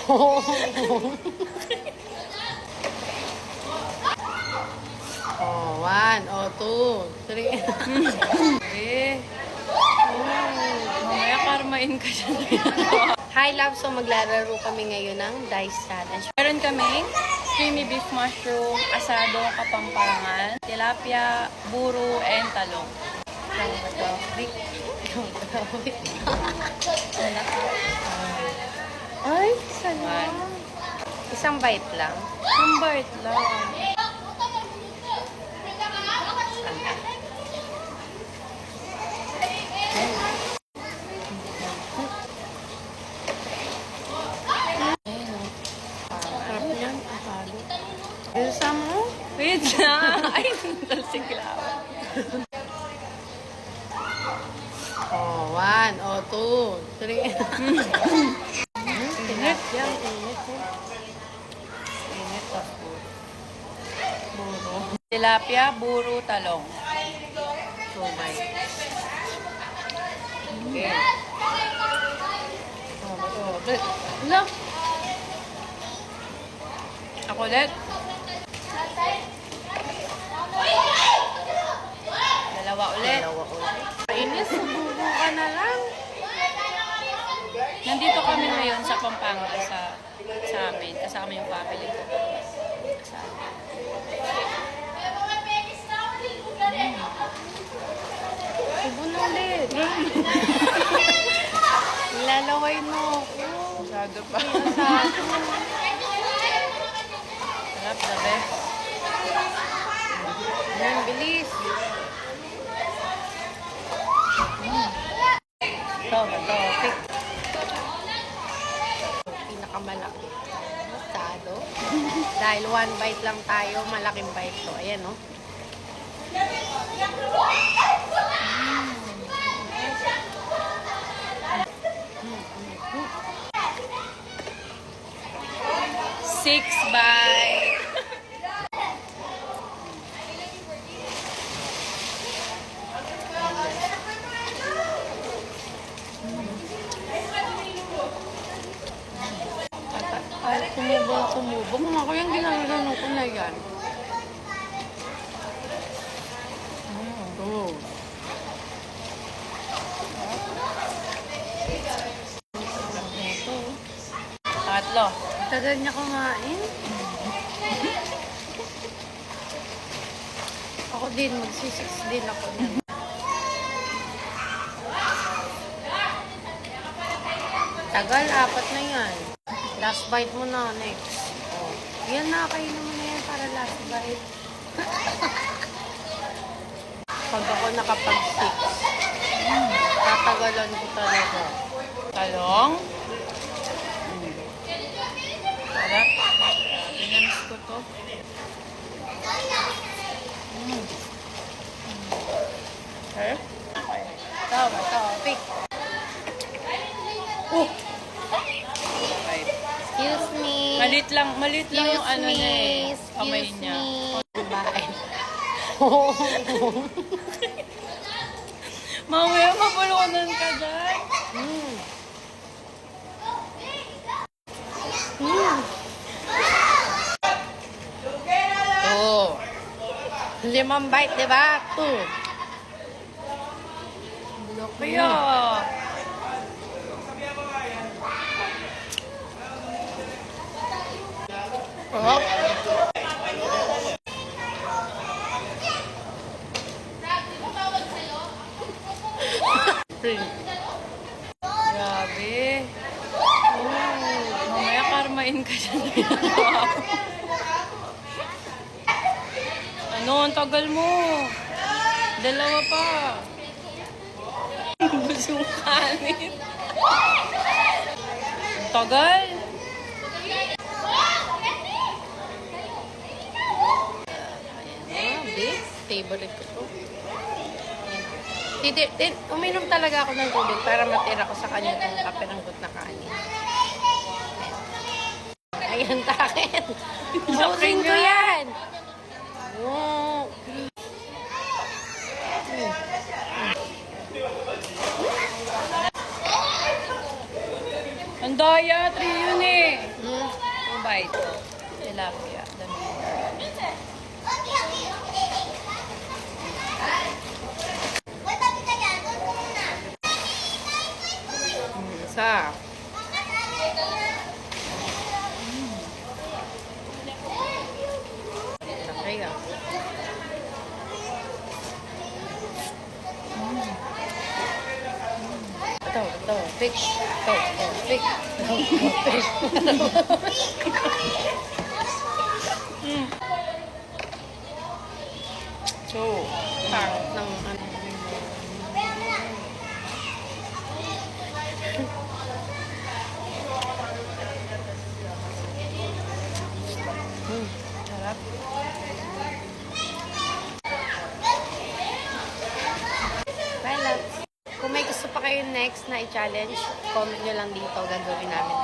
Oh, 1, oh, 2, 3. Mamaya karmain ka dyan. Hi, love. So, maglalaro kami ngayon ng Dice Challenge. Meron kaming creamy beef mushroom, asado, kapampangan, tilapia, buro, and talong. Ay, salamat. Isang bite lang. Ang bait lang. Sarap yan. Asado. Ilsa mo? Wait na. Ay, talsing kilawan. Oh, 1, oh, 2, 3. Init yan. Init yan. Init ako. Buro. Tilapia, buro, talong. 2 bites. Okay. Oh, look. Ako ulit. Dalawa ulit. Dalawa ulit. Inis, subuko ka na lang. Nandito kami ngayon sa Pampanga sa amin. Kasama yung family ko. Subo na ulit. Lalaway mo ako. Masyado pa. Asado. Sarap, the best. Yan, bilis. Ito, pick. Pinakamalaki. Asado. Dahil 1 bite lang tayo, malaking bite to. Ayan, no? Six bite. Ay, sumubok. Kung ako yung ginagano ko na yan. Oh. Ito. Tatlo. Tagal niya kumain. Ako din, magsisix din ako din. Tagal, 4 na yan. Last bite mo na, next. Oh. Yan na, kainin mo na yan para last bite. Pag ako nakapag-6, tatagalan ko talaga. Talong. Sarap. Pinamis ko to. Okay. Ito, pick. Oh! Excuse me. Malit lang yung ano niya eh. Kamay niya. Bye. Mamaya mapulunan ka dyan. Mm. Oh. 5 bite, di ba? 2. Kaya. Oh. Grabe. Mamaya karmain ka dyan. Ano, ang tagal mo. Dalawa pa. Busong kanin. Ang tagal. Big. Favorite ko to. Uminom talaga ako ng tubig para matira ko sa kanya ng kaperanggot na kanin. Ayan, takit. Busin ko yan. Oh. Ang daya, 3 yun eh. white. Tilapia. The main. Isa. Okay ah. Ito, fish. Ito, fish. Fish. So, parang ng ano. Sarap. Bye, loves. Kung may gusto pa kayo next na i-challenge, comment nyo lang dito. Gagawin namin